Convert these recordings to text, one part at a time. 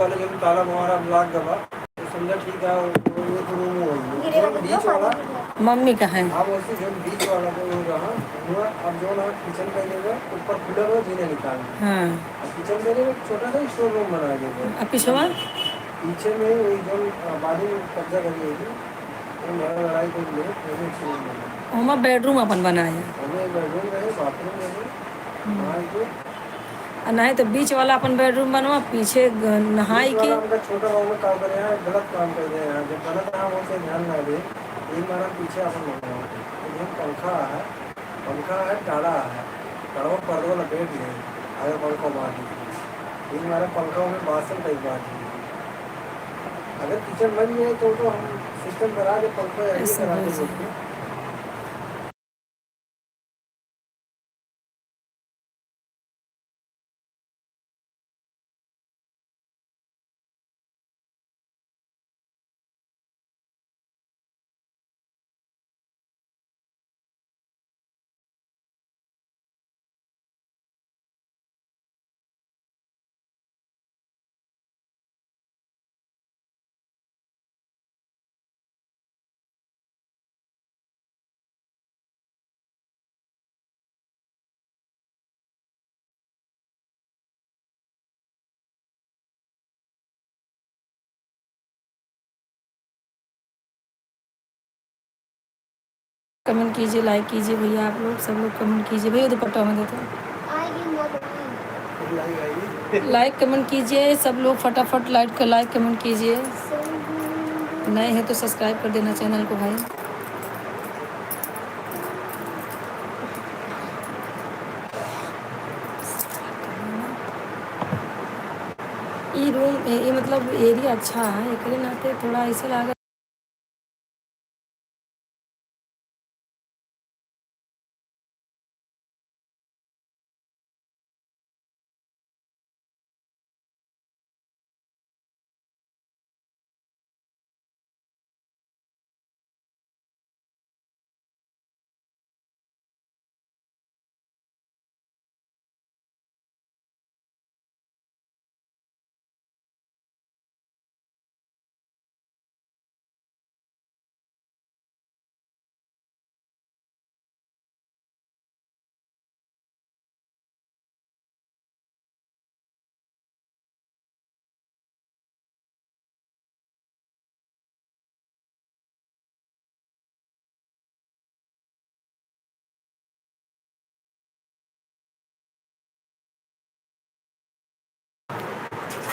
वाले जो ताला हमारा ब्लॉक दबा तो समझा ठीक है वो तो रूम हो बीच वाला मम्मी का है। आप उसी जो बीच वाला जो हो रहा हुआ अब जो ना किचन का लेगा ऊपर खुला हुआ जीने निकाल हाँ किचन का लेगा छोटा सा स्टोर रूम बना देगा। अब पिछवा पीछे में वही जो बाजू में कब्जा करी है वो लड़ाई को ले हमारा बेडरूम अपन बनाया हमें बेडरूम रहे बाथरूम रहे और नहीं तो बीच वाला अपन बेडरूम बनवा पीछे नहाई के छोटा गाँव में काम करे हैं गलत काम कर रहे हैं जब गलत काम होते ध्यान ना दे ये माना पीछे अपन पंखा है टाड़ा है टाड़ा पर्दों लपेट ले अगर पंखा मार दी ये हमारा पंखा में बासन कई बार अगर किचन बन गए तो हम सिस्टम करा दे पंखा करा दे। कमेंट कीजिए लाइक कीजिए भैया आप लोग सब लोग कमेंट कीजिए भैया दुपट्टा में देते लाइक कमेंट कीजिए सब लोग फटाफट लाइक कमेंट कीजिए नए हैं तो सब्सक्राइब कर देना चैनल को भाई। ये रूम ये मतलब एरिया अच्छा है एक नाते थोड़ा ऐसे लगा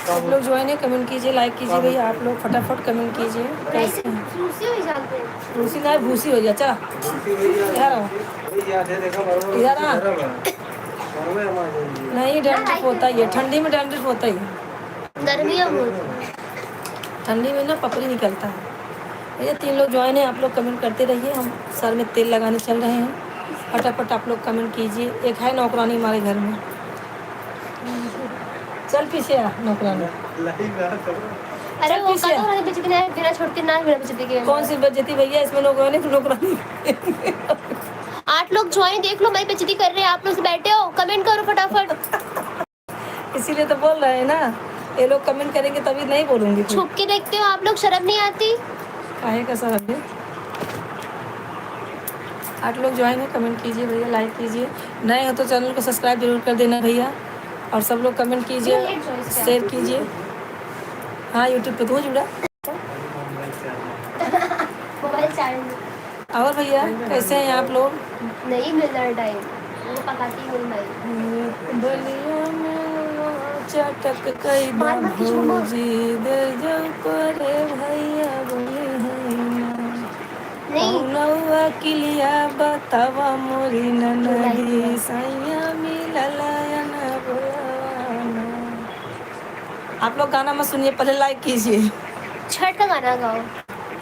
सब लोग ज्वाइन है कमेंट कीजिए लाइक कीजिए भैया आप लोग फटाफट कमेंट कीजिए कैसे भूसी ना भूसी हो गया चला इधर आ नहीं डैंड्रफ होता ही है ठंडी में डैंड्रफ होता ही है ठंडी में ना पपड़ी निकलता है। भैया 3 लोग ज्वाइन है आप लोग कमेंट करते रहिए हम सर में तेल लगाने चल रहे हैं फटाफट आप लोग कमेंट कीजिए। एक है नौकरानी हमारे घर में चल पीछे आ नौकरानी अरे वो बेइज्जती ना बिना छोड़ के ना बिना बेइज्जती के कौन सी बेइज्जती भैया इसमें नौकरानी 8 लोग ज्वाइन देख लो मैं बेइज्जती कर रहे हैं आप लोग से बैठे हो कमेंट करो फटाफट इसीलिए तो बोल रहे हैं ना ये लोग कमेंट करेंगे तभी नहीं बोलूंगी छुप के देखते हो आप लोग शर्म नहीं आती काहे का शर्म है। 8 लोग ज्वाइन है कमेंट कीजिए भैया लाइक कीजिए नए हो तो चैनल को सब्सक्राइब जरूर कर देना भैया और सब लोग कमेंट कीजिए शेयर कीजिए। हाँ यूट्यूब पे तो जुड़ा मोबाइल चार्ज और भैया कैसे हैं आप लोग नहीं मिल रहा टाइम वो पकाती हूँ मैं बलिया में चटक कई बाबूजी दे जो करे भैया बोले नौवा किलिया बतावा मोरी ननदी सैया मिललायन बोलवाना। आप लोग गाना मत सुनिए पहले लाइक कीजिए छठ का गाना गाओ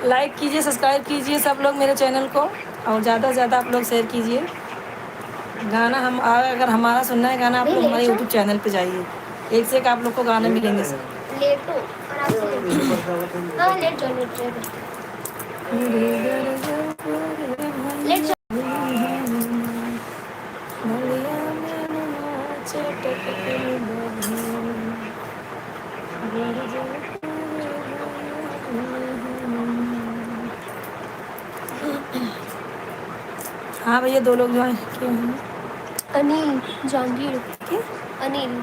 लाइक कीजिए सब्सक्राइब कीजिए सब लोग मेरे चैनल को और ज़्यादा से ज़्यादा आप लोग शेयर कीजिए। गाना हम अगर हमारा सुनना है गाना आप लोग हमारे यूट्यूब चैनल पे जाइए एक से एक आप लोग को गाने मिलेंगे लेट हो हाँ लेट जाओ लेट जाओ हाँ भैया 2 लोग ज्वाइन किए हैं। अनिल जहांगीर। क्या? अनिल।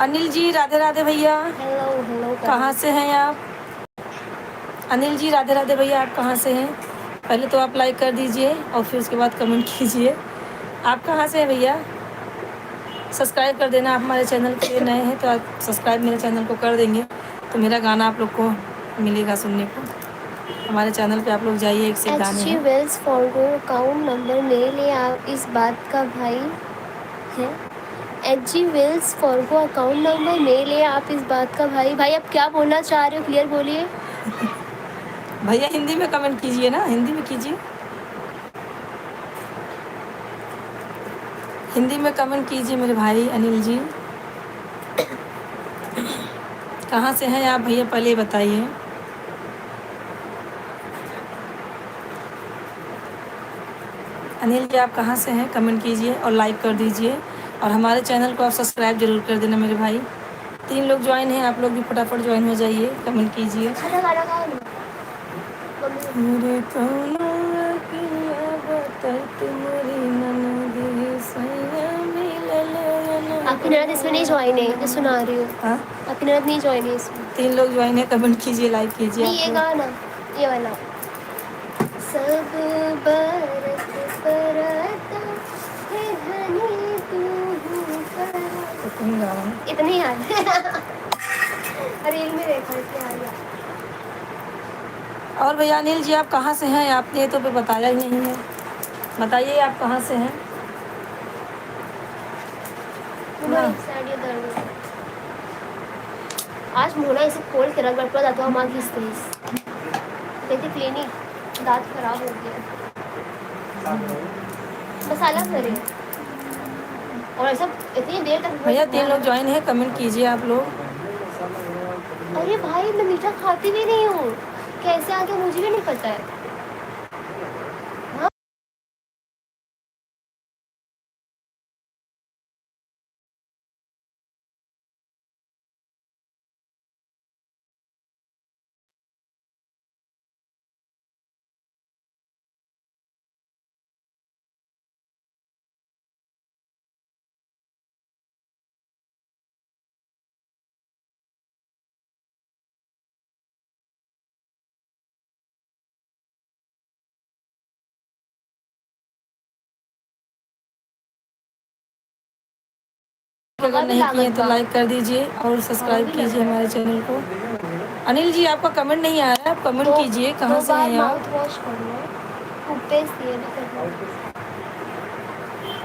अनिल जी राधे राधे भैया। Hello hello. कहाँ से हैं आप? अनिल जी राधे राधे भैया, आप कहाँ से हैं? पहले तो आप लाइक कर दीजिए और फिर उसके बाद कमेंट कीजिए। आप कहाँ से हैं भैया? सब्सक्राइब कर देना। आप हमारे चैनल के नए हैं तो आप सब्सक्राइब मेरे चैनल को कर देंगे तो मेरा गाना आप लोग को मिलेगा सुनने को। हमारे चैनल पे आप लोग जाइए, एक से एक गाने HG हैं। वेल्स फॉर्गो अकाउंट नंबर मेरे लिए आप इस बात का भाई है। HG Wales Fargo account number मेरे लिए आप इस बात का भाई। भाई आप क्या बोलना चाह रहे हो, क्लियर बोलिए। भैया हिंदी में कमेंट कीजिए ना, हिंदी में कीजिए, हिंदी में कमेंट कीजिए मेरे भाई अनिल जी। कहाँ से हैं आप भैया पहले बताइए। अनिल जी आप कहाँ से हैं कमेंट कीजिए और लाइक कर दीजिए और हमारे चैनल को आप सब्सक्राइब जरूर कर देना मेरे भाई। 3 लोग ज्वाइन हैं, आप लोग भी फटाफट ज्वाइन हो जाइए, कमेंट कीजिए। मेरे कौनो अकिया बताई तुम्हारी ननदी सैया मिलल ना। आपकी ननद इसमें नहीं ज्वाइन है जो सुना रही हो। हाँ आपकी ननद नहीं ज्वाइन है इसमें। 3 लोग ज्वाइन है, कमेंट कीजिए, लाइक कीजिए नहीं, आप ये लोग। गाना, ये वाला। सब बरस परता है धनी तू पर। इतनी गा रहा हूँ। इतनी याद रील में देखा इसलिए आ गया। और भैया अनिल जी आप कहाँ से हैं? आपने तो बताया ही नहीं है, बताइए आप कहाँ से हैं ना। आज मोना इसे खोल के रख बैठा जाता हूँ घिस देखते क्लिनिक दांत खराब हो गया। मसाला करे और ऐसा इतनी देर तक। भैया 3 लोग ज्वाइन है, कमेंट कीजिए आप लोग। अरे भाई मैं मीठा खाती भी नहीं हूँ, कैसे आगे मुझे भी नहीं पता है। अगर नहीं किए तो लाइक कर दीजिए और सब्सक्राइब कीजिए हमारे चैनल को। अनिल जी आपका कमेंट नहीं आ रहा है, आप कमेंट कीजिए कहाँ से हैं आप। माउथ वॉश करना, टूथपेस्ट ये भी करना।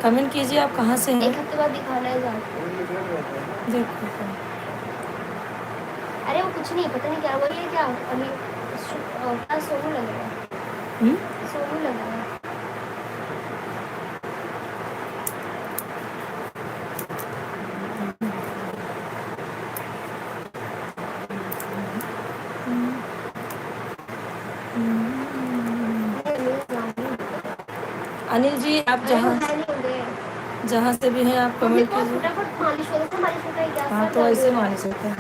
कमेंट कीजिए आप कहाँ से हैं। 1 हफ्ते बाद दिखाना है जाके। देखो अरे वो कुछ नहीं, पता नहीं क्या बोलिए क्या अभी क्या सोनू लग रहा है। सोनू लग रहा है। अनिल जी आप जहाँ से भी हैं आप कमेंट कीजिए। हाँ तो ऐसे मालिश होता है।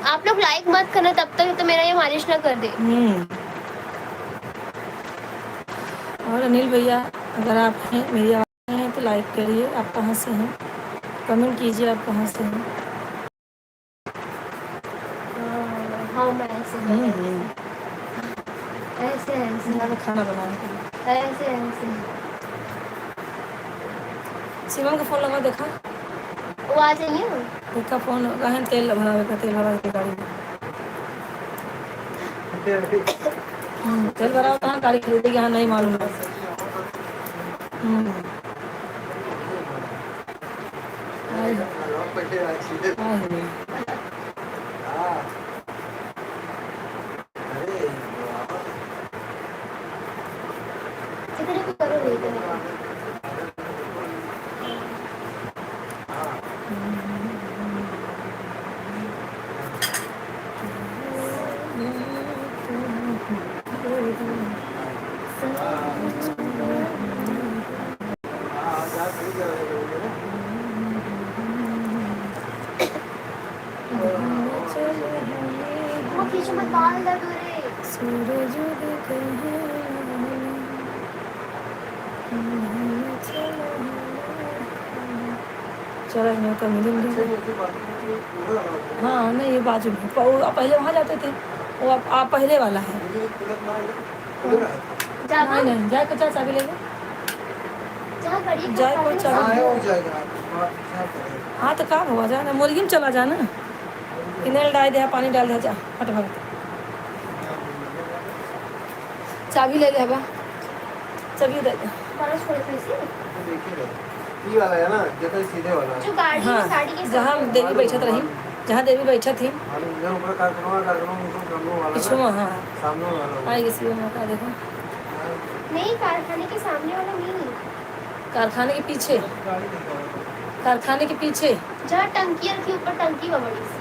आप लोग लाइक मत करना तब तक तो मेरा ये मालिश ना कर दे। और अनिल भैया अगर आप हैं मेरी आवाज़ में हैं तो लाइक करिए। आप कहाँ से हैं कमेंट कीजिए, आप कहाँ से हैं। हाँ मैं ऐसे मैं खाना बनाने के लिए ऐसे सीमन का फ़ोन लगा देखा, वो आ जाइए ना। देखा फ़ोन लगा है, तेल भरा का तेल भरा के गाड़ी में। तेल भरा कहाँ गाड़ी खरीदेगी, यहाँ नहीं मालूम है। इतने को करो नहीं करो। पीछे मत, बाल दर्द हो रहे। सूरज देखे हैं चलो मैं तो मिलेंगे। अच्छे नहीं थी, बाकी तो पूरा लगा। हाँ नहीं ये बाजू में पहले वहाँ जाते थे, वो आप पहले वाला है। मुझे एक तिलक ना आया, खुल रहा है। जाना नहीं नहीं जाए को चाय चाबी ले लो। जहाँ गाड़ी जाए को खड़ी चाबी। हाँ है, हो जाएगा बात क्या करें। हाँ तो काम हुआ जाना, मुर्गी में चला जाना, फिनाइल डाल दिया, पानी डाल दिया, जा फटाफट चाबी ले ले बा, चाबी दे दे। बारिश पड़ रही थी। देखिए ये वाला है ना, जैसे सीधे वाला है। जो गाड़ी हाँ गाड़ी के जहाँ सामने। देवी बैठत रही, जहाँ देवी बैठा थी अरे इधर ऊपर कार्यक्रम ऊपर सामने वाला पिछू ना, में। हाँ सामने वाला। आएगी इसी में मौका देखो। नहीं, कारखाने के सामने वाला नहीं, कारखाने के पीछे, गाड़ी देखो। कारखाने के पीछे जहाँ टंकी रखी, ऊपर टंकी बा बड़ी सी।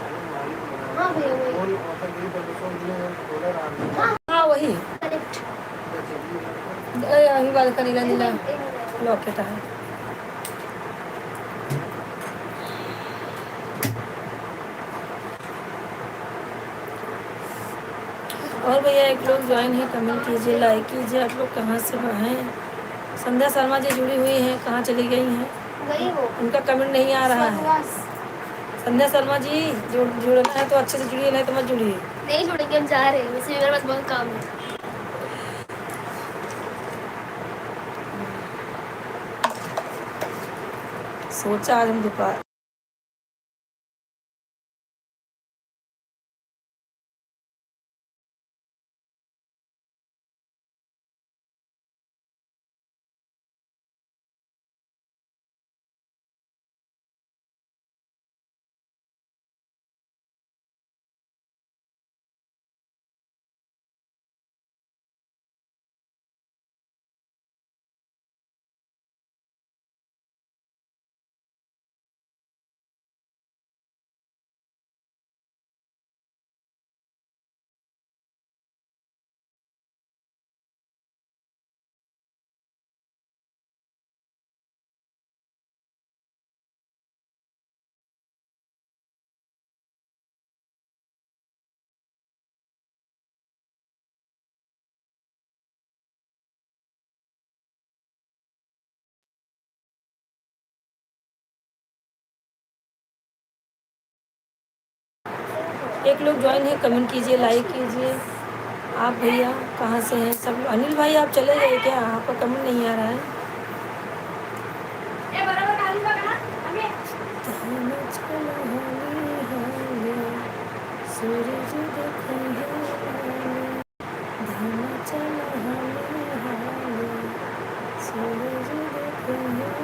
हाँ भैया वही। बोल ऑफर ये पर दूसरों दिए हैं, बोला रहा है। हाँ हाँ वही करेक्ट। अभी बाल का नीला नीला लॉकेट है। और भैया एक लोग ज्वाइन है, कमेंट कीजिए, लाइक कीजिए। आप लोग कहाँ से हैं? संध्या शर्मा जी जुड़ी हुई हैं, कहाँ चली गई हैं? वही वो उनका कमेंट नहीं आ रहा है। स्वर्गवास। संध्या शर्मा जी जुड़ना है तो अच्छे से जुड़िए, नहीं तो मत जुड़िए। नहीं जुड़ेंगे, हम जा रहे हैं, वैसे भी मेरे पास बहुत काम है। सोचा आज हम दोपहर एक लोग ज्वाइन है, कमेंट कीजिए, लाइक कीजिए। आप भैया कहाँ से हैं सब? अनिल भाई आप चले गए क्या? आपका कमेंट नहीं आ रहा है। सूरज देखो है, धीमा चला हाले, सूरज देखो है।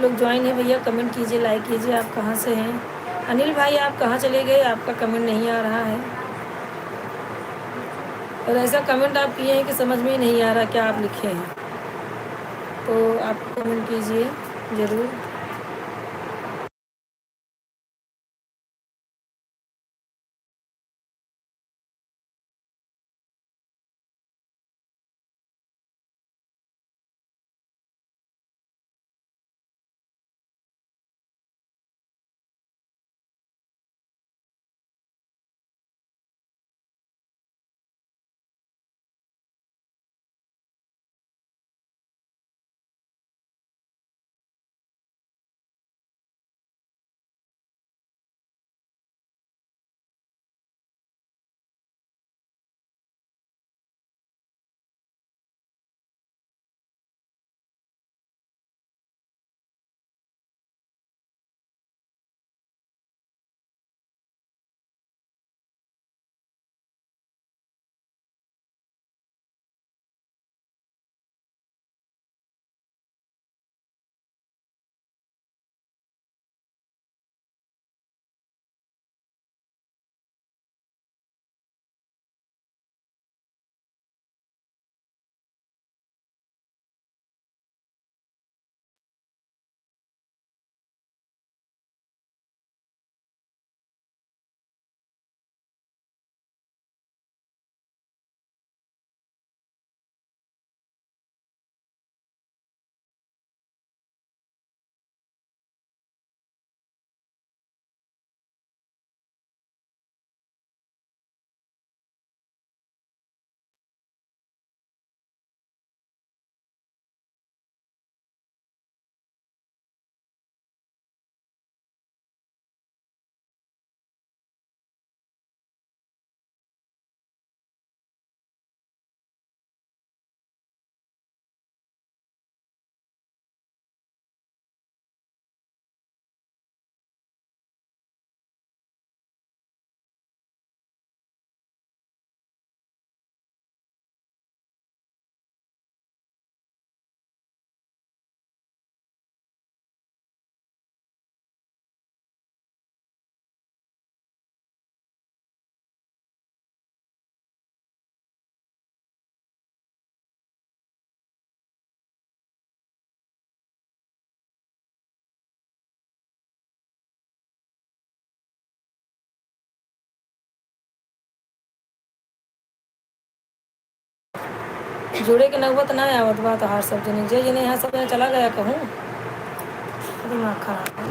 लोग ज्वाइन है भैया कमेंट कीजिए, लाइक कीजिए। आप कहाँ से हैं? अनिल भाई आप कहाँ चले गए? आपका कमेंट नहीं आ रहा है। और ऐसा कमेंट आप किए हैं कि समझ में ही नहीं आ रहा क्या आप लिखे हैं, तो आप कमेंट कीजिए ज़रूर। जोड़े के नौबत ना आवत बा तो हार सब जने जे जने यहाँ सब जने चला गया कहूँ, दिमाग खराब है।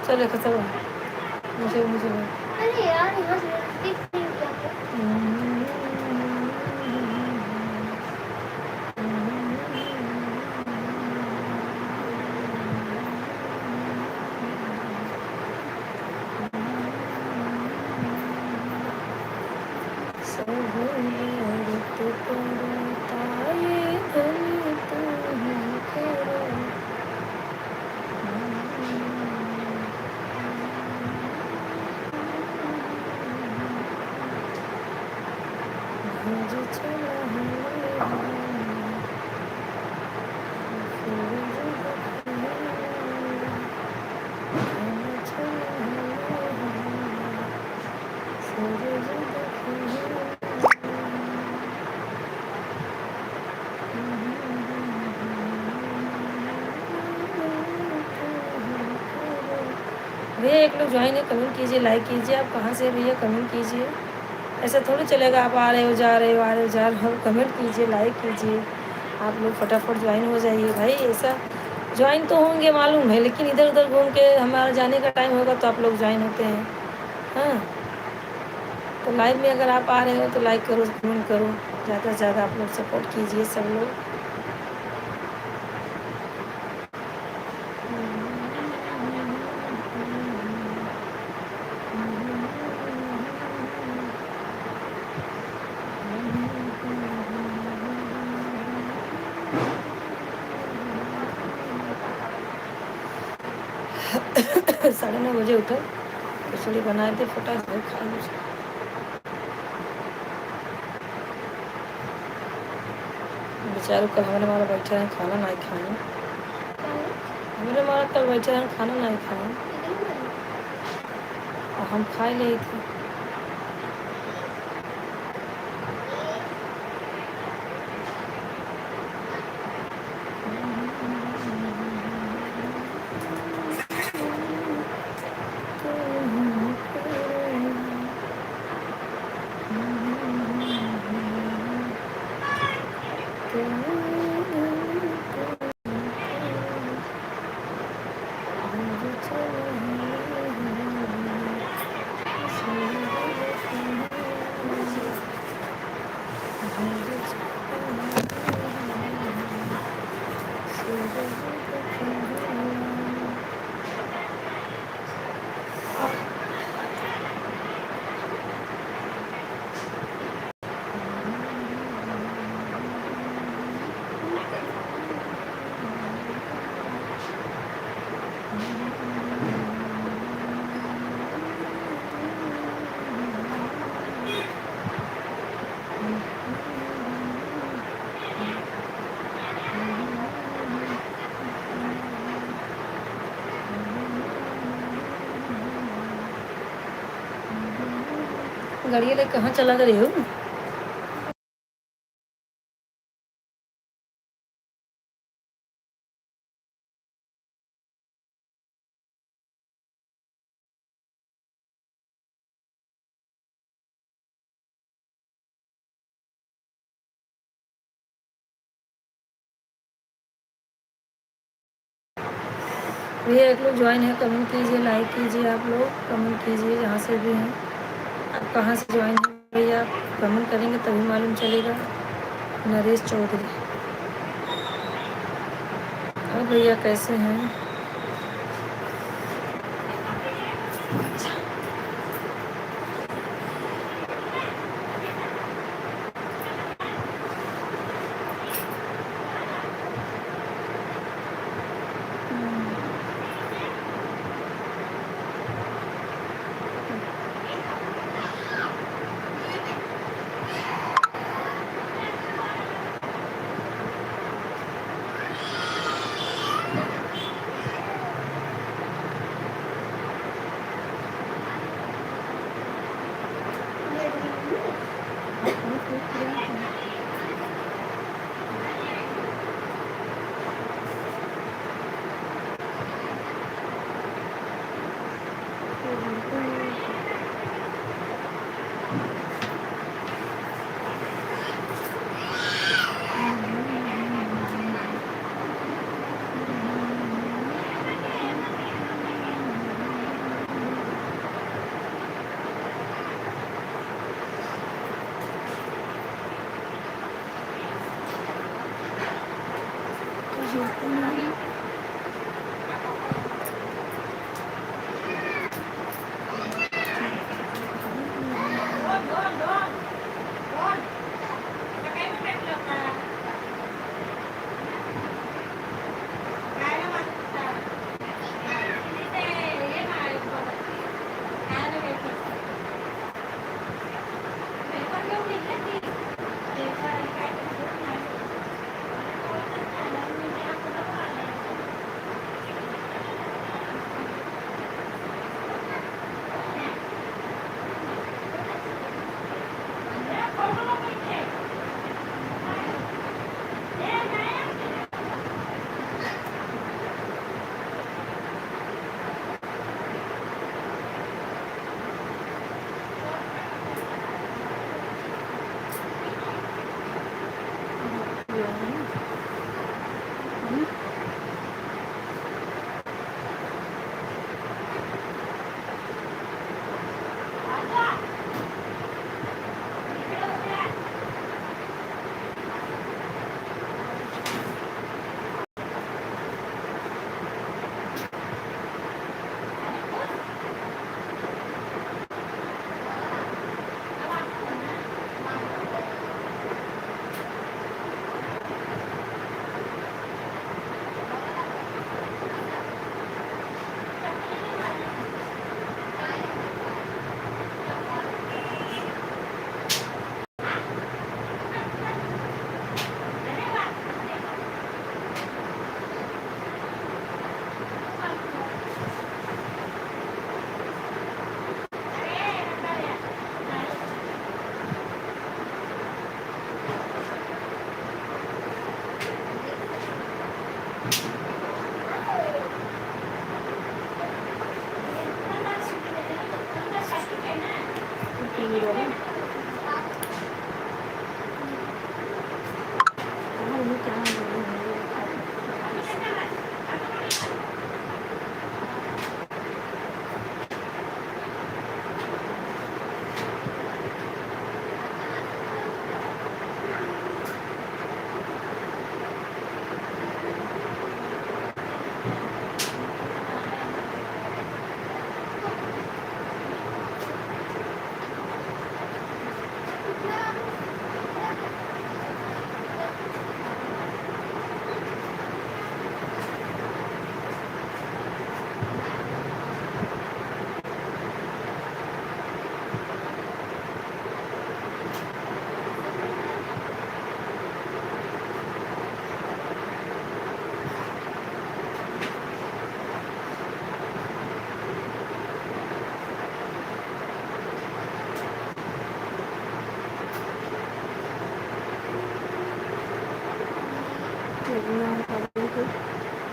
चले खतर मुझे मुझे अरे यार यहाँ से दिख नहीं क्या भैया एक लोग ज्वाइन है कमेंट कीजिए, लाइक कीजिए। आप कहाँ से भैया कमेंट कीजिए, ऐसा थोड़ी चलेगा आप आ रहे हो जा रहे हो आ रहे हो जा रहे हो। कमेंट कीजिए, लाइक कीजिए। आप लोग फटाफट ज्वाइन हो जाइए भाई। ऐसा ज्वाइन तो होंगे मालूम है, लेकिन इधर उधर घूम के हमारा जाने का टाइम होगा तो आप लोग ज्वाइन होते हैं। हाँ तो लाइव में अगर आप आ रहे हो तो लाइक करो, कमेंट करो, ज़्यादा से ज़्यादा आप लोग सपोर्ट कीजिए सब लोग। साढ़े 9 बजे उठे, खिचड़ी बनाए थे, फटाक से खा लीजिए। बेचारे कल हमारे बैठे हैं खाना नहीं खाने। मेरे हमारा कल बैठे हम खाना नहीं खाए कितनी बनी? और हम खा ले थे। गाड़ी ले कहाँ चला गए हो? भैया एक लोग ज्वाइन है, कमेंट कीजिए, लाइक कीजिए, आप लोग कमेंट कीजिए जहाँ से भी हैं। आप कहाँ से ज्वाइन है भैया? आप कमेंट करेंगे तभी मालूम चलेगा। नरेश चौधरी। और भैया कैसे हैं?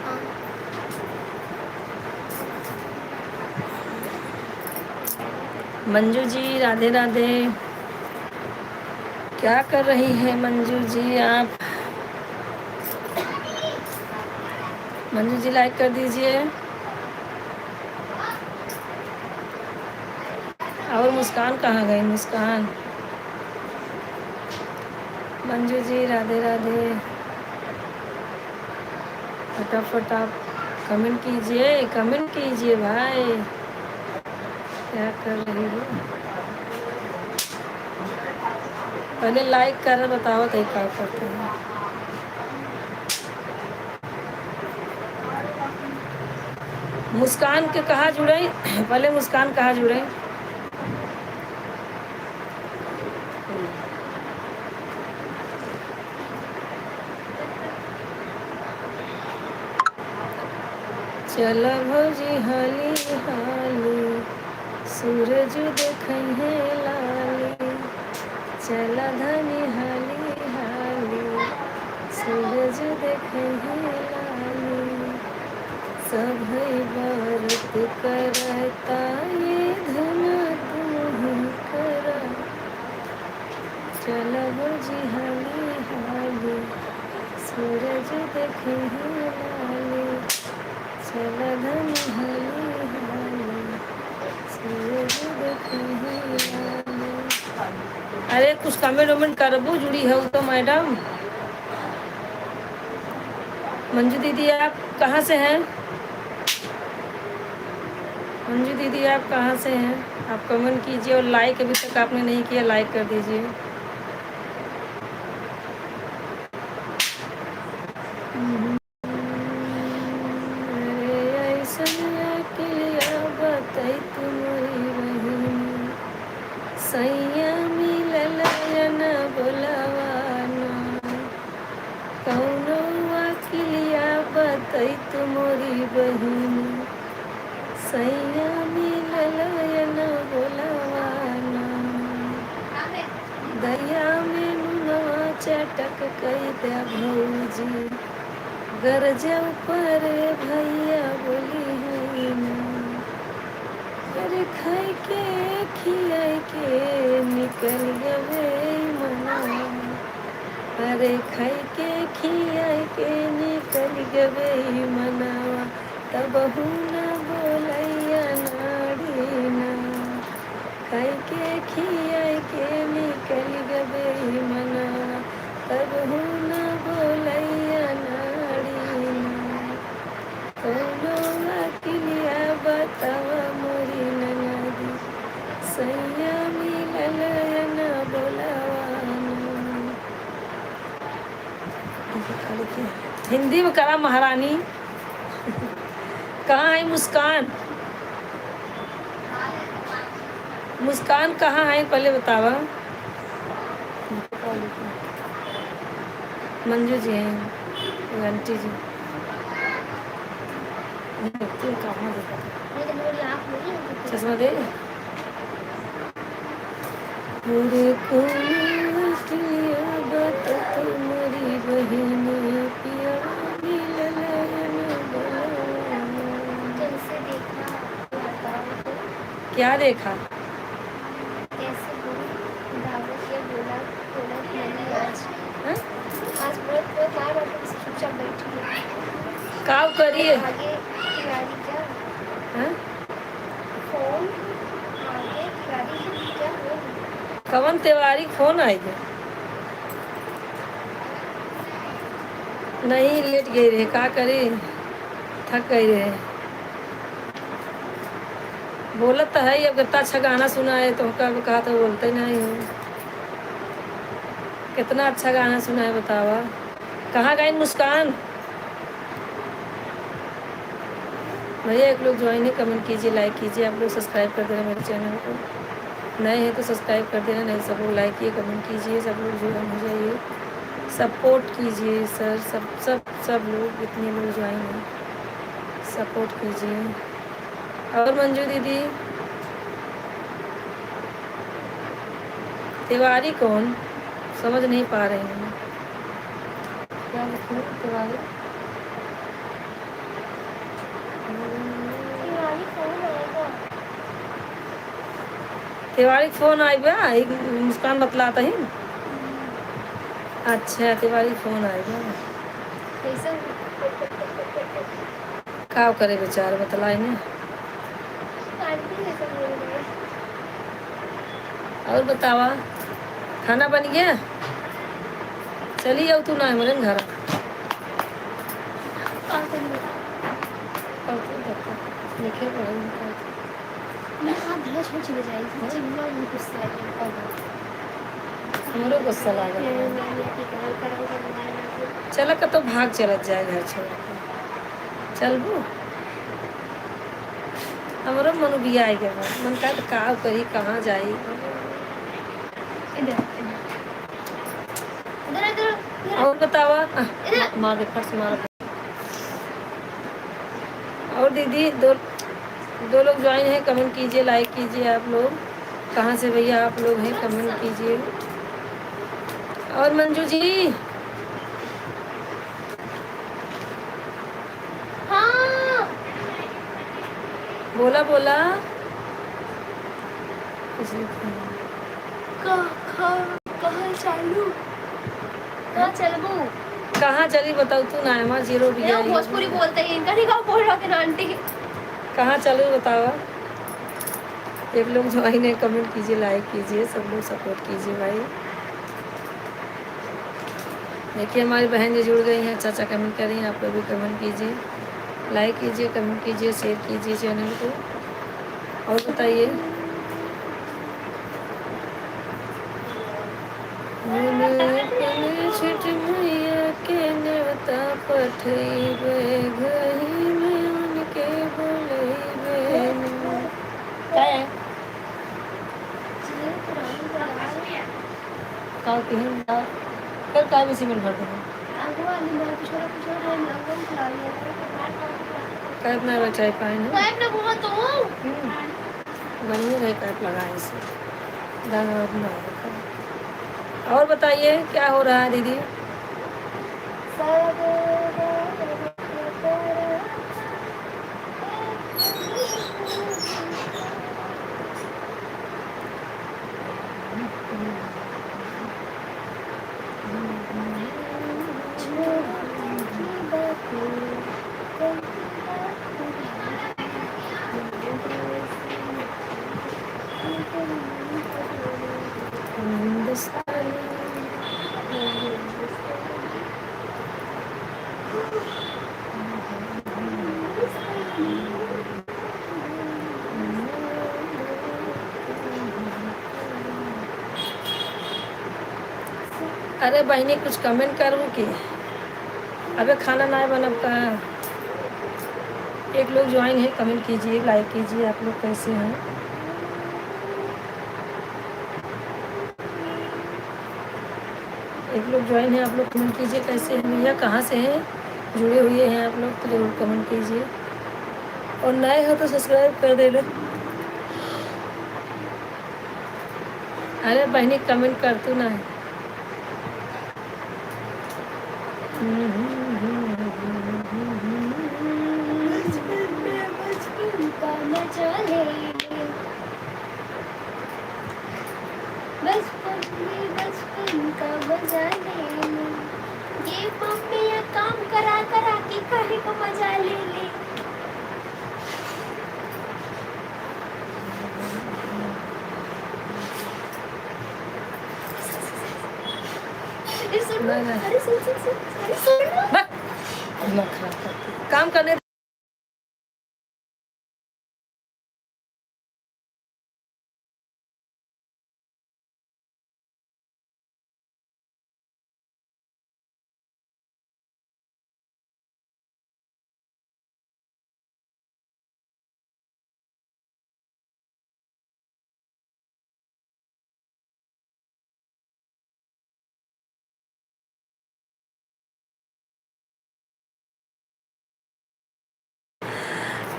हाँ मंजू जी राधे राधे। क्या कर रही है मंजू जी आप? मंजू जी लाइक कर दीजिए। और मुस्कान कहाँ गई? मुस्कान, मंजू जी राधे राधे। फटाफट आप कमेंट कीजिए, कमेंट कीजिए भाई। क्या कर रही हो? पहले लाइक कर बताओ तो क्या करते हैं। मुस्कान के कहाँ जुड़े? पहले मुस्कान कहाँ जुड़े? चल भौजी हाली हाली, सूरज देखै है लाली। चल धनी हाली हाली, सूरज देखै है लाली। सब व्रत करता ये धन तुम करा। चल भौजी हाली हाली, सूरज देखै है लाली। चल धनी हाली हाली, सूरज देखै है लाली। अरे कुछ कमेंट वमेंट करबू, जुड़ी हो तो मैडम। मंजू दीदी आप कहाँ से हैं? मंजू दीदी आप कहाँ से हैं? आप कमेंट कीजिए और लाइक अभी तक आपने नहीं किया, लाइक कर दीजिए। अरे ऐसनिया के लिए बताई तुम्हारी बहिनी, सैया मिलल या न बोलवाना। कौनो वकीलिया बताई तुम्हारी बहिनी, सैया मिलल या न बोलवाना। दरिया में नुनवा चटक कई दे भौजी, गरजा पर भैया बोली है ना। अरे खाई के खियाई के निकल गए मना। अरे खाई के खियाई के निकल गए मनावा। तब न बोलैया नाड़ी ना, खाई के खियाई के निकल गए मनावा। तब न बोलैया नाड़ी ना। कौनो वकीलिया बतावा मोरी ननदी, सैया मिलल या न बोलवाना। हिंदी में करा महारानी। कहाँ है मुस्कान? मुस्कान कहाँ है पहले बतावा। मंजू जी हैं, आंटी जी। कहाँ देखा? चश्मा दे। पूरे तुम्हारी बहन पिया मिलल या न बोलवाना। कैसे देखा बताओ तो। क्या देखा? कैसे दावत या बोला बोला नहीं आज। हाँ? आज बहुत बहुत यार और तुम चुपचाप बैठी है। काव करिए। आगे खिलाड़ी क्या? हाँ? फोन आगे खिलाड़ी क्या हो? कवन त्योहारी फोन आएगा? नहीं लेट गई रहे, का करे, थक गई रहे। बोलत तो है, अब कितना अच्छा गाना सुना है तो कहा तो बोलते नहीं हो। कितना अच्छा गाना सुना है बतावा। कहाँ गई मुस्कान? भैया एक लोग ज्वाइन है, कमेंट कीजिए, लाइक कीजिए। आप लोग सब्सक्राइब कर देना मेरे चैनल को, नए हैं तो सब्सक्राइब कर देना, नहीं सब लोग लाइक कीजिए, कमेंट कीजिए, सब लोग ज्वाइन हो जाइए, सपोर्ट कीजिए सर। सब सब सब लोग जितने लोग ज्वाइन हैं सपोर्ट कीजिए। और मंजू दीदी, तिवारी कौन, समझ नहीं पा रहे हैं क्या लिखूं तिवारी। तिवारी फोन आई बा, एक मुस्कान बतलाता ही। अच्छा तिवारी फोन आई बा, का करे बेचारा बतलाई ने। और बतावा, खाना बन गया? चली जाओ तू ना हमारे घर। लिखे हमरो गुस्सा लागल। चल तो भाग चलत जाए घर छोड़ के, चलबू हमरो मन बिया के बाद मन का करी कहाँ जाई। और बतावा माँ के फर्श मार। और दीदी दो लोग ज्वाइन हैं, कमेंट कीजिए, लाइक कीजिए। आप लोग कहाँ से भैया आप लोग हैं, कमेंट कीजिए। और मंजू जी, हाँ बोला बोला कहाँ चलबू? कहाँ चली बताओ तू ना है, जीरो भी यहाँ भोजपुरी बोलते हैं, इनका नहीं, कहाँ बोल रहा है आंटी। कहाँ चलो बताओ। एक लोग ज्वाइन है, कमेंट कीजिए, लाइक कीजिए, सब लोग सपोर्ट कीजिए भाई। देखिए हमारी बहन जो जुड़ गई हैं, चाचा कमेंट कर रही हैं, आप लोग भी कमेंट कीजिए, लाइक कीजिए, कमेंट कीजिए, शेयर कीजिए चैनल को। और बताइए छठ मैया के नेवता पठैबे, घही में उनके बोलैबे। क्या है का कल का भी सीमेंट भर देना कैप ना बचाई पाए ना, बढ़िया रहे कैप लगाए से दाना ना होगा। और बताइए क्या हो रहा है दीदी? अरे बहनी कुछ कमेंट करूँ कि अबे खाना ना बनब का। एक लोग ज्वाइन है, कमेंट कीजिए, लाइक कीजिए। आप लोग कैसे हैं? एक लोग ज्वाइन है, आप लोग कमेंट कीजिए कैसे हैं भैया, कहाँ से हैं, जुड़े हुए हैं आप लोग तो जरूर कमेंट कीजिए, और नए हो तो सब्सक्राइब कर देना। अरे बहनी कमेंट कर तू ना है। बचपन का मजा ले ले, ये मम्मी काम करा करा के खाने को मजा ले ले। अरे सुन काम करने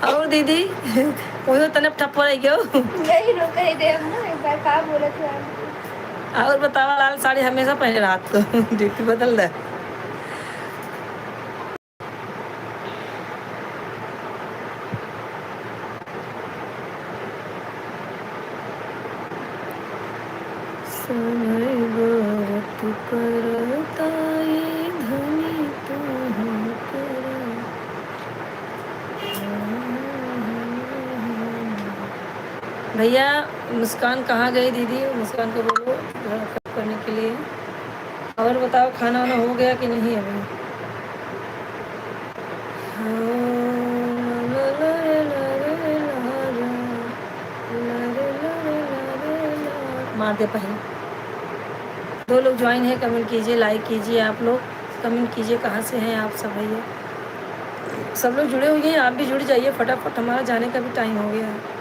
और दीदी वो तो तने ठप्पो रही गयो। नहीं रुक ही दे हम ना, एक बार कहा बोले थे आप। और बतावा, लाल साड़ी हमेशा पहने रात को ड्यूटी बदल दे। समय व्रत करताई धनी तुम करा। भैया मुस्कान कहाँ गई दीदी? मुस्कान को बोलो थोड़ा कट करने के लिए। और बताओ खाना वाना हो गया कि नहीं अभी? मार दे पहले। 2 लोग ज्वाइन है, कमेंट कीजिए, लाइक कीजिए। आप लोग कमेंट कीजिए कहाँ से हैं आप सब भैया। सब लोग जुड़े हुए हैं, आप भी जुड़ जाइए फटाफट, हमारा जाने का भी टाइम हो गया है।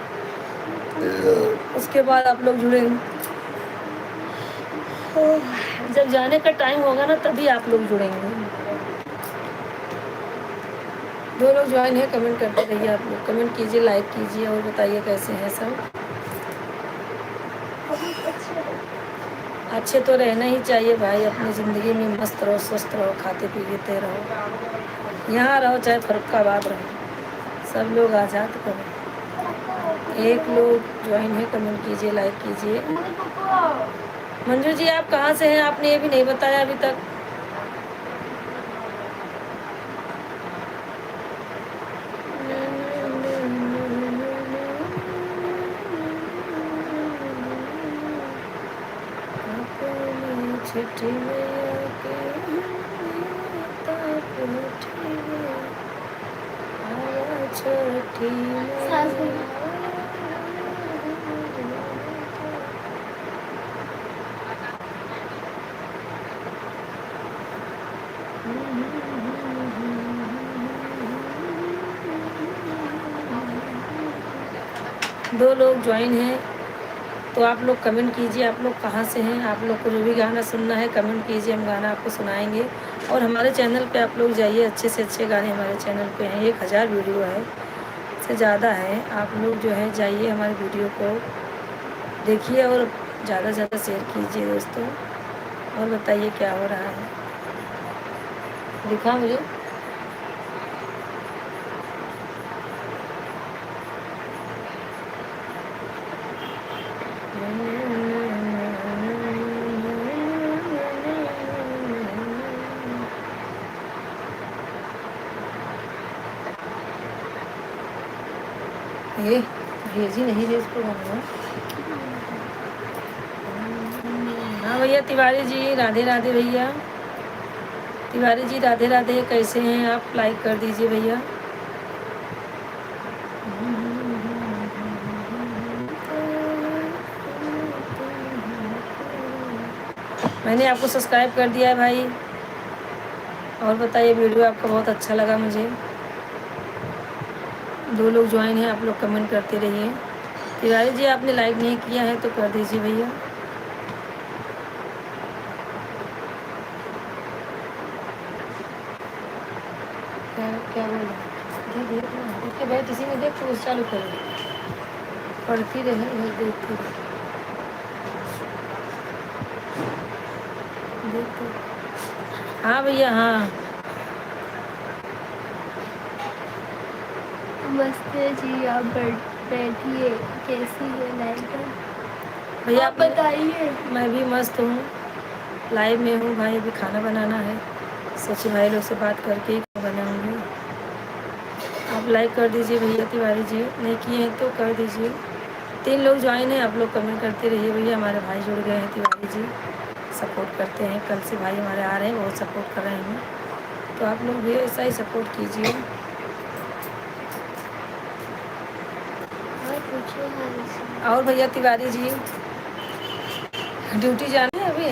उसके बाद आप लोग जुड़ेंगे, जब जाने का टाइम होगा ना तभी आप लोग जुड़ेंगे। 2 लोग ज्वाइन है, कमेंट करते रहिए। आप लोग कमेंट कीजिए, लाइक कीजिए और बताइए कैसे हैं सब। अच्छे तो रहना ही चाहिए भाई, अपनी ज़िंदगी में मस्त रहो, स्वस्थ रहो, खाते पीते रहो, यहाँ रहो चाहे फरुखाबाद रहो, सब लोग आज़ाद करो। 1 लोग ज्वाइन है, कमेंट कीजिए, लाइक कीजिए। मंजू जी आप कहाँ से हैं? आपने ये भी नहीं बताया अभी तक। छठी मैया के छठी दो लोग ज्वाइन हैं तो आप लोग कमेंट कीजिए, आप लोग कहाँ से हैं। आप लोग को जो भी गाना सुनना है कमेंट कीजिए, हम गाना आपको सुनाएंगे। और हमारे चैनल पे आप लोग जाइए, अच्छे से अच्छे गाने हमारे चैनल पे हैं। 1000 वीडियो है, से ज़्यादा है। आप लोग जो है जाइए हमारे वीडियो को देखिए और ज़्यादा से ज़्यादा शेयर कीजिए दोस्तों। और बताइए क्या हो रहा है, दिखा मुझे। ये भेजी नहीं भेज को गाना। हाँ भैया तिवारी जी राधे राधे। भैया तिवारी जी राधे राधे, कैसे हैं आप? लाइक कर दीजिए भैया। मैंने आपको सब्सक्राइब कर दिया है भाई। और बताइए वीडियो आपको बहुत अच्छा लगा मुझे। 2 लोग ज्वाइन हैं, आप लोग कमेंट करते रहिए। तिवारी जी आपने लाइक नहीं किया है तो कर दीजिए भैया। क्या क्या बोल रहे उसके बैठ इसी में देख तो चालू करो, पढ़ती रहे देखती रहे देखते। हाँ भैया हाँ मस्त है जी, आप बैठिए। कैसी है लाइफ? भैया आप बताइए। मैं भी मस्त हूँ, लाइव में हूँ भाई। अभी खाना बनाना है, सोचे भाई लोग से बात करके ही बनाऊँगी। आप लाइक कर दीजिए भैया तिवारी जी, नहीं किए हैं तो कर दीजिए। 3 लोग ज्वाइन हैं, आप लोग कमेंट करते रहिए भैया। हमारे भाई जुड़ गए हैं तिवारी जी, सपोर्ट करते हैं। कल से भाई हमारे आ रहे हैं, बहुत सपोर्ट कर रहे हैं, तो आप लोग भी ऐसा ही सपोर्ट कीजिए। और भैया तिवारी जी ड्यूटी जाना है अभी?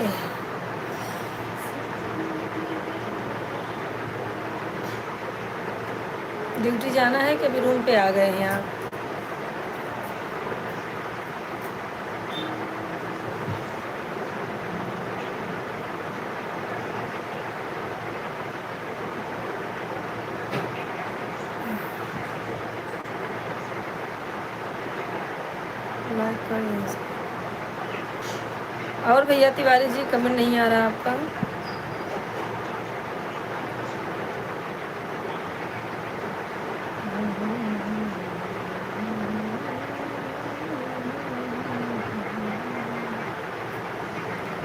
ड्यूटी जाना है कि अभी रूम पे आ गए हैं आप? लाइक कर दीजिए। और भैया तिवारी जी कमेंट नहीं आ रहा आपका।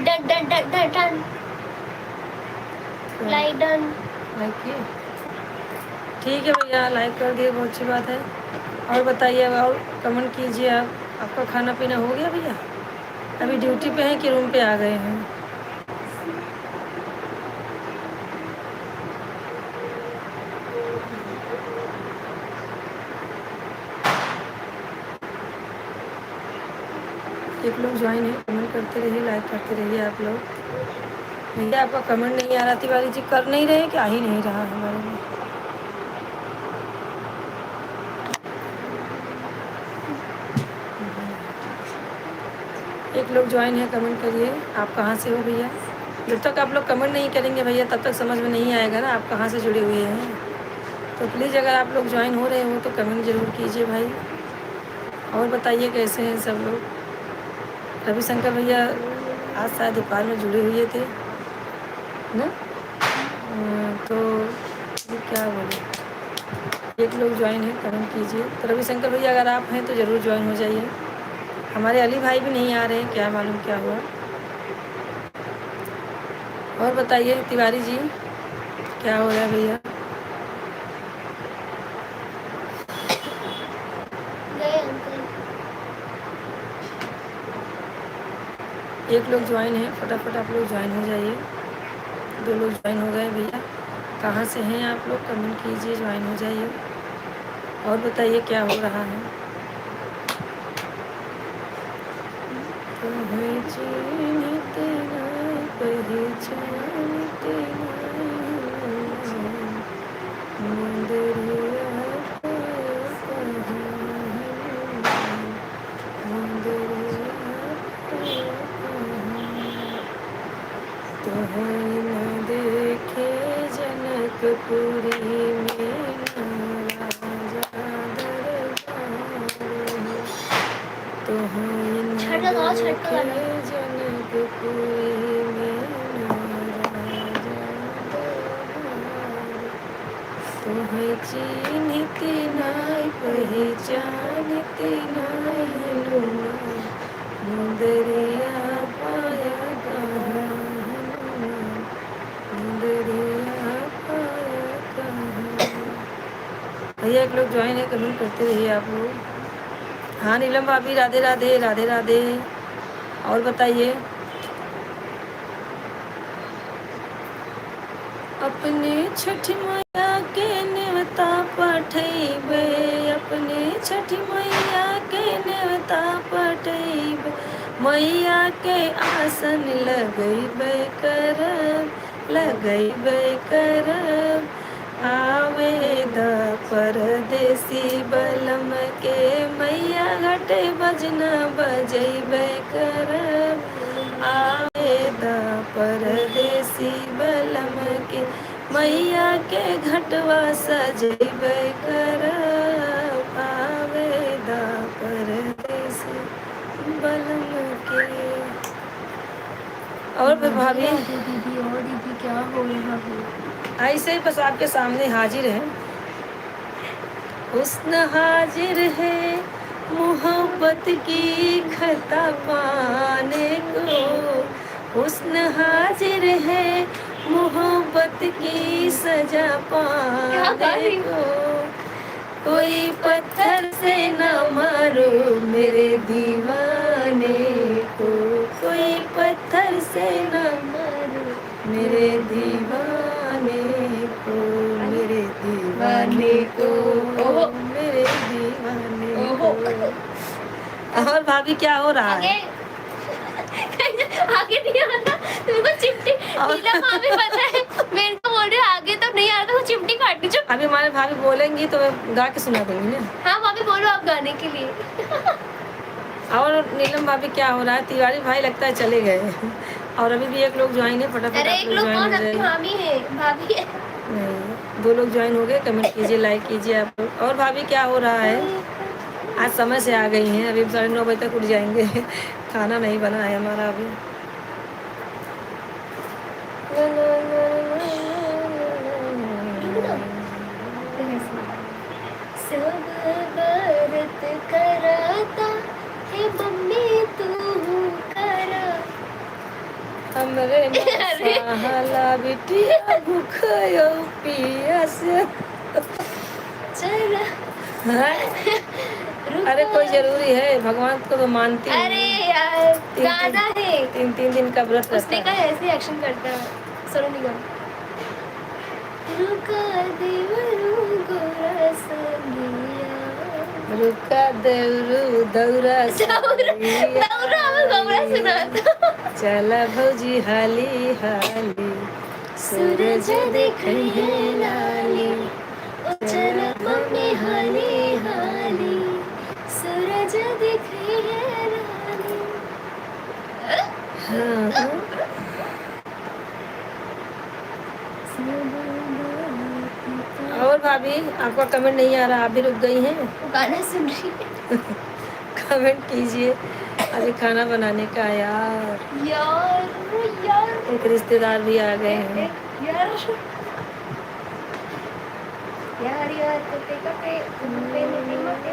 Done done done done done like done. Like किए? ठीक है भैया, लाइक कर दिए, बहुत अच्छी बात है। और बताइए, और कमेंट कीजिए। आप आपका खाना पीना हो गया भैया? अभी ड्यूटी पे हैं कि रूम पे आ गए हैं? एक लोग ज्वाइन है, कमेंट करते रहिए, लाइक करते रहिए आप लोग। भैया आपका कमेंट नहीं आ रहा तिवारी जी, कर नहीं रहे, क्या ही नहीं रहा हमारे में। एक लोग ज्वाइन है, कमेंट करिए। आप कहाँ से हो भैया? जब तक आप लोग कमेंट नहीं करेंगे भैया तब तक समझ में नहीं आएगा ना आप कहाँ से जुड़े हुए हैं। तो प्लीज़ अगर आप लोग ज्वाइन हो रहे हो तो कमेंट ज़रूर कीजिए भाई। और बताइए कैसे हैं सब लोग। रविशंकर भैया आज शायद दोपहर में जुड़े हुए थे ना। तो ये क्या बोले, एक लोग ज्वाइन है, कमेंट कीजिए। तो रविशंकर भैया अगर आप हैं तो ज़रूर ज्वाइन हो जाइए। हमारे अली भाई भी नहीं आ रहे हैं, क्या मालूम क्या हुआ। और बताइए तिवारी जी क्या हो रहा है भैया? गए अंकल। एक लोग ज्वाइन है, फटाफट आप लोग ज्वाइन हो जाइए। 2 लोग ज्वाइन हो गए भैया। कहाँ से हैं आप लोग, कमेंट कीजिए, ज्वाइन हो जाइए। और बताइए क्या हो रहा है। तुम्हें जीते ना पहचानते मुंदरिया तुम्हें न देखे जनकपुरी में राजा दरबार। तुम्हें न देखे जनकपुरी में राजा दरबार। तुम्हें चिन्हती नाय पहचानती नाय हनुमान मुंदरिया पाया कहाँ हनुमान मुंदरिया पाया कहाँ। भैया एक लोग ज्वाइन है, कमेंट करते रहिए आप लोग। हाँ नीलम भाभी राधे राधे राधे राधे। और बताइए अपने छठ मैया के नेवता पठैबे, अपने छठ मैया के नेवता पठैबे, मैया के आसन लगैबे करब लगैबे करब। आवेद परदेसी बलम के मैया घटे बजना बजैबे करब। आवेद परदेसी बलम के मैया के घटवा सजैबे करब। आवेद परदेसी बलम के। और भाभी दीदी और दीदी क्या हो रहा है? ऐसे ही बस आपके सामने हाजिर है। हुस्न हाजिर है मोहब्बत की खता पाने को, हुस्न हाजिर है मोहब्बत की सजा पाने को। कोई पत्थर से न मारो मेरे दीवाने को, कोई पत्थर से न मारो मेरे दीवाने को, मेरे दीवाने को, मेरे दीवाने को। और भाभी क्या हो रहा है? आगे नहीं आता मेरे को चिमटी। नीला भाभी पता है मेरे को बोल रहे आगे तो नहीं आता, वो चिमटी काटनी जो। अभी हमारे भाभी बोलेंगी तो मैं गा के सुना दूंगी ना। हाँ भाभी बोलो आप गाने के लिए। और नीलम भाभी क्या हो रहा है? तिवारी भाई लगता है चले गए। और अभी भी एक लोग ज्वाइन है, फटाफट अरे एक लोग कौन? अपनी मामी है, भाभी है। नहीं, 2 लोग ज्वाइन हो गए, कमेंट कीजिए, लाइक कीजिए आप लोग। और भाभी क्या हो रहा है? आज समय से आ गई हैं, अभी 9:30 तक उठ जाएंगे। खाना नहीं बना है हमारा अभी। सब व्रत कराता हे मम्मी तू करा हमरे मसाला बिटिया भूखयो पियस। चल अरे कोई जरूरी है, भगवान को तो मानती हूँ। अरे यार तीन- गाना है, 3 दिन का व्रत उसने रहता का है। ऐसे एक्शन करता है सोनू निगम। रुका देवरू गोरा संगिया रुका देवरू दौरा सालिया। दौरा में गौरा सुनाता चला भौजी हाली हाली, सूरज देखे है लाली। ओ चल मम्मी हाली हाली सूरज दिखे है लाली। हाँ। और भाभी आपका कमेंट नहीं आ रहा, आप भी रुक गई हैं। गाना सुन रही है कमेंट कीजिए, अभी खाना बनाने का यार। यार यार एक रिश्तेदार भी आ गए हैं। यार यार यार कटे कटे पे मोटे मोटे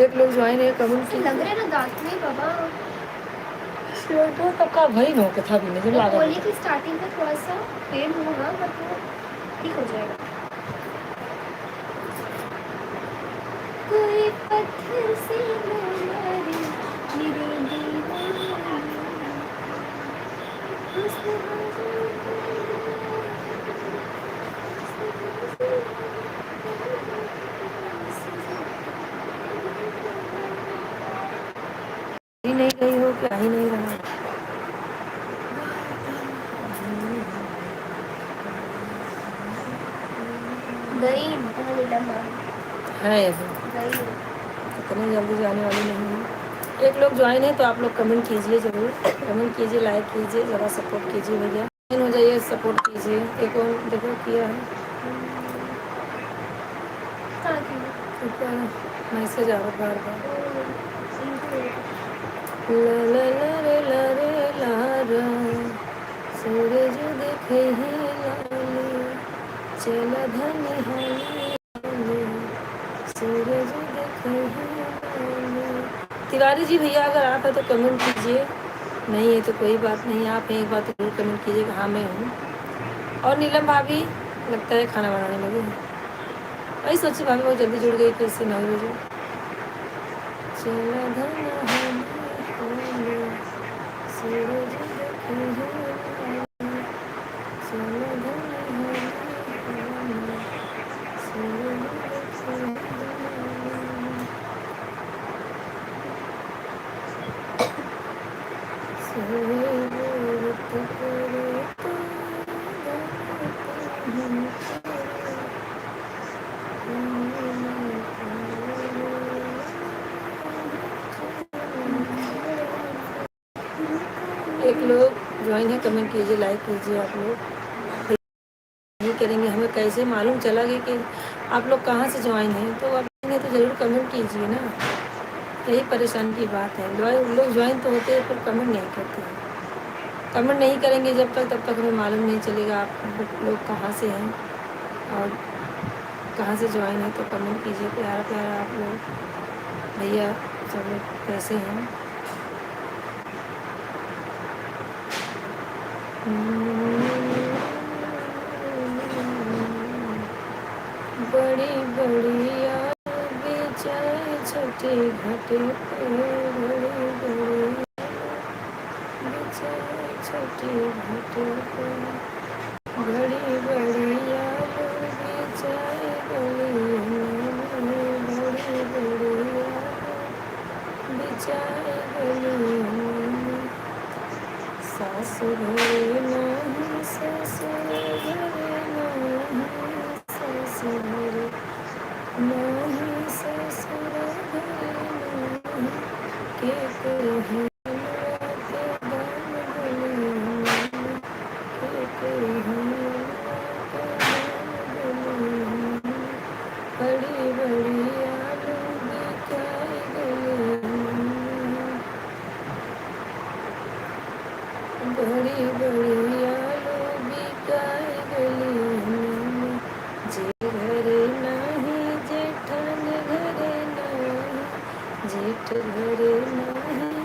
एक लोग ज्वाइन है, कमेंट से लग रहा है ना दांत में बाबा। का भाई नो के था भी नहीं लगा। होली की स्टार्टिंग में थोड़ा सा पेन होगा बट वो ठीक हो जाएगा। कोई पत्थर से मारे मेरे दीवाने ही नहीं गई हो, क्या ही नहीं रहा। गई है अभी गई इतनी जल्दी जाने वाली नहीं है। एक लोग ज्वाइन है तो आप लोग कमेंट कीजिए, ज़रूर कमेंट कीजिए, लाइक कीजिए, ज़रा सपोर्ट कीजिए भैया। ज्वाइन हो जाइए, सपोर्ट कीजिए। एक और देखो किया है, मैसेज आ रहा बार बार। ला ला ला रे ला रे ला रा, सूरज देखे है लाली, चला धनी हाली हाली, सूरज देखे है लाली। तिवारी जी भैया अगर आप है तो कमेंट कीजिए, नहीं है तो कोई बात नहीं, आप हैं एक बार तो जरूर कमेंट कीजिए कि हाँ मैं हूँ। और नीलम भाभी लगता है खाना बनाने लगी है। वही सोची भाभी बहुत जल्दी जुड़ गई, कैसे 9 बजे। चला धनी हाली हाली, सूरज देखे है लाली, चला धनी हाली हाली, सूरज देखे है लाली। एक लोग ज्वाइन है, कमेंट कीजिए, लाइक कीजिए। आप लोग नहीं करेंगे हमें कैसे मालूम चला कि आप लोग कहाँ से ज्वाइन हैं। तो आप तो ज़रूर कमेंट कीजिए ना, यही परेशानी की बात है। लोग ज्वाइन तो होते हैं पर कमेंट नहीं करते हैं। कमेंट नहीं करेंगे जब तक, तब तक हमें मालूम नहीं चलेगा आप लोग कहाँ से हैं और कहाँ से ज्वाइन है। तो कमेंट कीजिए प्यारा प्यारा आप लोग भैया, सब लोग कैसे हैं। बड़ी बड़ी यार बेचाए छोटे घाटे पे, बड़ी बड़ी बेचाए छोटे घाटे पे, बड़ी बड़ी यार बेचाए गलियों में, बड़ी बड़ी यार बेचाए गलियों में। सासुर घरे नहीं, ससुर घरे नहीं, ससुर घरे नहीं, ससुर घरे नहीं, के कहे के दान गलियों में, के बड़ी बड़ी आलू बिकाए गले बड़ी बड़ी आलू बिकाए गले जे घरे नहीं जेठन घरे नहीं जेठ घरे नहीं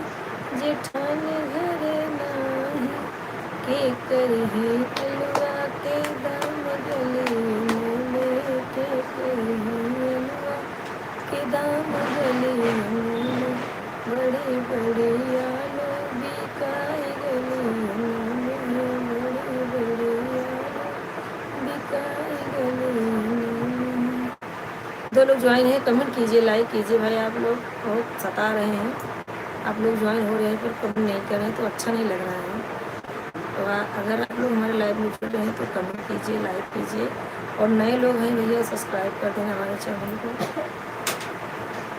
जेठन घरे नहीं के करही अलवा के दाम गले में के करही अलवा के दाम गले में बड़ी बड़ी आलू बिकाए गले में बड़ी बड़ी आलू बिकाए गले में। दो लोग ज्वाइन हैं, कमेंट कीजिए, लाइक कीजिए भाई। आप लोग बहुत सता रहे हैं, आप लोग ज्वाइन हो रहे हैं पर कमेंट नहीं कर रहे हैं तो अच्छा नहीं लग रहा है। तो अगर आप लोग हमारे लाइव में जुड़ रहे हैं तो कमेंट कीजिए, लाइक कीजिए, और नए लोग हैं भैया सब्सक्राइब कर देना हमारे चैनल को,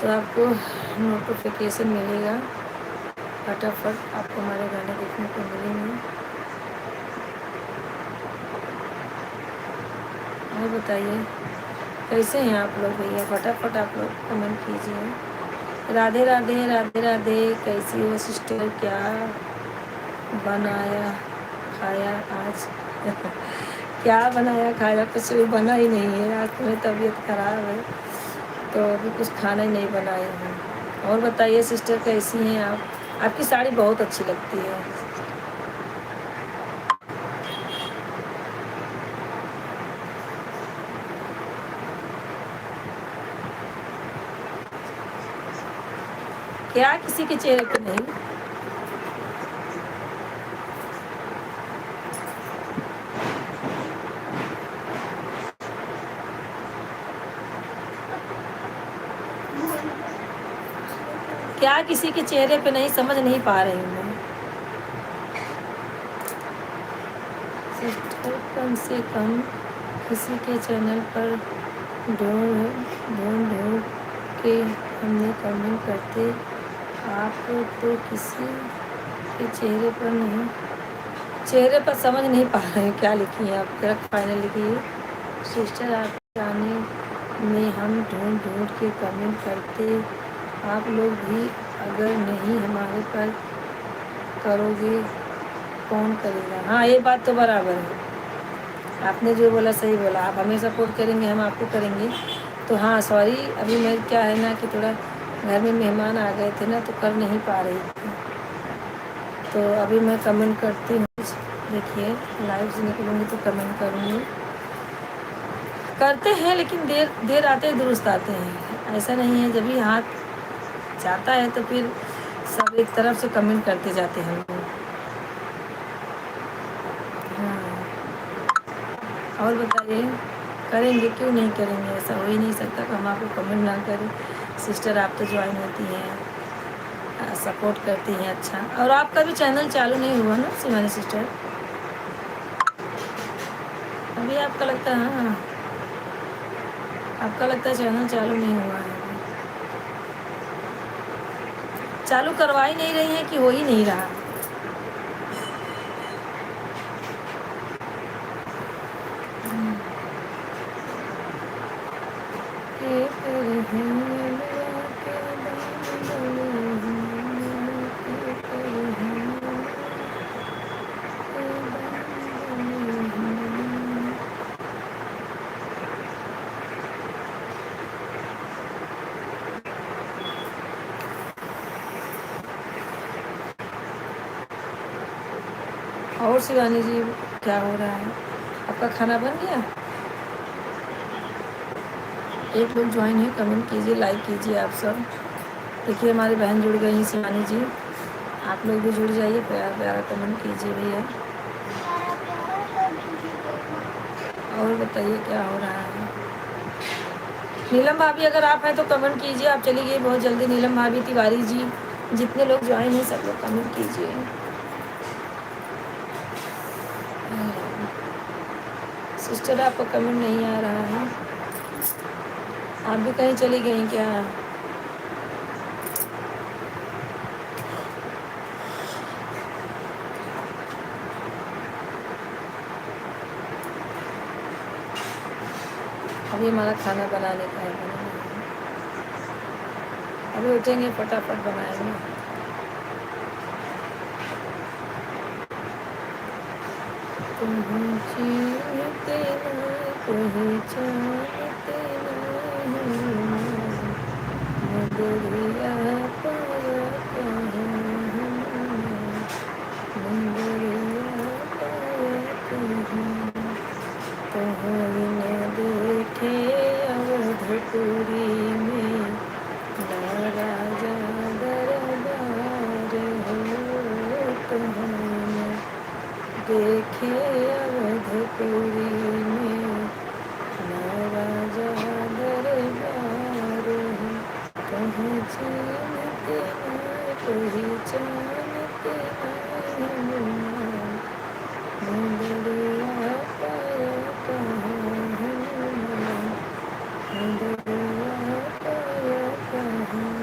तो आपको नोटिफिकेशन मिलेगा, फटाफट आपको हमारे गाने देखने को मिलेंगे। और बताइए कैसे हैं आप लोग भैया, फटाफट आप लोग कमेंट कीजिए। राधे राधे राधे राधे, कैसी हो सिस्टर, क्या बनाया खाया आज क्या बनाया खाया, कुछ भी बना ही नहीं है। आज तो मेरी तबीयत खराब है तो अभी कुछ खाना ही नहीं बनाई हूँ। और बताइए सिस्टर कैसी हैं आप, आपकी साड़ी बहुत अच्छी लगती है। क्या किसी के चेहरे पे नहीं, क्या किसी के चेहरे पे नहीं, समझ नहीं पा रही हूँ मैं। सिस्टर कम से कम किसी के चैनल पर ढूंढ ढूंढ ढूंढ के हमने कमेंट करते, आप तो किसी के चेहरे पर नहीं, चेहरे पर समझ नहीं पा रहे हैं क्या लिखी है आप, करेक्ट फाइनल लिखिए। सिस्टर आपके आने में हम ढूंढ ढूंढ के कमेंट करते, आप लोग भी अगर नहीं हमारे पर करोगे कौन करेगा। हाँ ये बात तो बराबर है, आपने जो बोला सही बोला, आप हमें सपोर्ट करेंगे हम आपको करेंगे। तो हाँ सॉरी, अभी मैं क्या है ना कि थोड़ा घर में मेहमान आ गए थे ना तो कर नहीं पा रही थी, तो अभी मैं कमेंट करती हूँ। देखिए लाइव से निकलूँगी तो कमेंट करूँगी, करते हैं लेकिन देर देर आते दुरुस्त आते हैं, ऐसा नहीं है। जब भी हाथ जाता है तो फिर सब एक तरफ से कमेंट करते जाते हैं लोग। हाँ और बताइए, करेंगे क्यों नहीं करेंगे, ऐसा हो ही नहीं सकता कि हम आपको कमेंट ना करें। सिस्टर आप तो ज्वाइन होती हैं, सपोर्ट करती हैं, अच्छा। और आपका भी चैनल चालू नहीं हुआ ना शिवानी सिस्टर, अभी आपका लगता है, हाँ आपका लगता है चैनल चालू नहीं हुआ है, चालू करवा ही नहीं रही है कि हो ही नहीं रहा। और शिवानी जी क्या हो रहा है, आपका खाना बन गया? एक लोग ज्वाइन है, कमेंट कीजिए, लाइक कीजिए आप सब। देखिए हमारी बहन जुड़ गई हैं शिवानी जी, आप लोग भी जुड़ जाइए, प्यारा प्यारा कमेंट कीजिए भैया। और बताइए क्या हो रहा है। नीलम भाभी अगर आप हैं तो कमेंट कीजिए, आप चली गई बहुत जल्दी। नीलम भाभी, तिवारी जी, जितने लोग ज्वाइन हैं सब लोग कमेंट कीजिए। सिस्टर आपका कमेंट नहीं आ रहा है, आप भी कहीं चली गई क्या? अभी हमारा खाना बनाने का है, बनाना है। अभी उठेंगे फटाफट बनाएंगे। तुम्हें जीते ना कोई जानते नहीं, नगरिया पाया कहाँ हमने, नगरिया पाया कहाँ। तुम्हें न देखे अवधपुरी में, ना राजा दरबार हो। तुम्हें देखे अवधपुरी में, ना राजा दरबार हो। कहीं जानते ना कोई जानते नहीं, नगरिया पाया कहाँ हमने, नगरिया पाया कहाँ।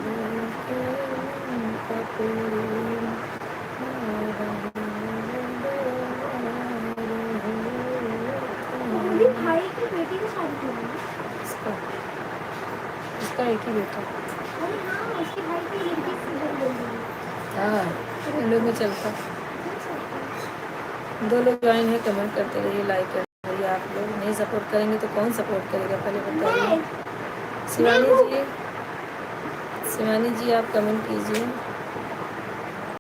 देखे अवधपुरी मम्मी भाई की बेटी की शादी क्यों हुई? इसका एक ही बेटा। अरे हाँ, उसके भाई की लड़की सीजन बोल रही है। हाँ, इन लोग में चलता। 2 लोग ज्वाइन है, कमेंट करते रहिए, लाइक करते रहिए। आप लोग नहीं सपोर्ट करेंगे तो कौन सपोर्ट करेगा, पहले बताइए। शिवानी जी, शिवानी जी आप कमेंट कीजिए।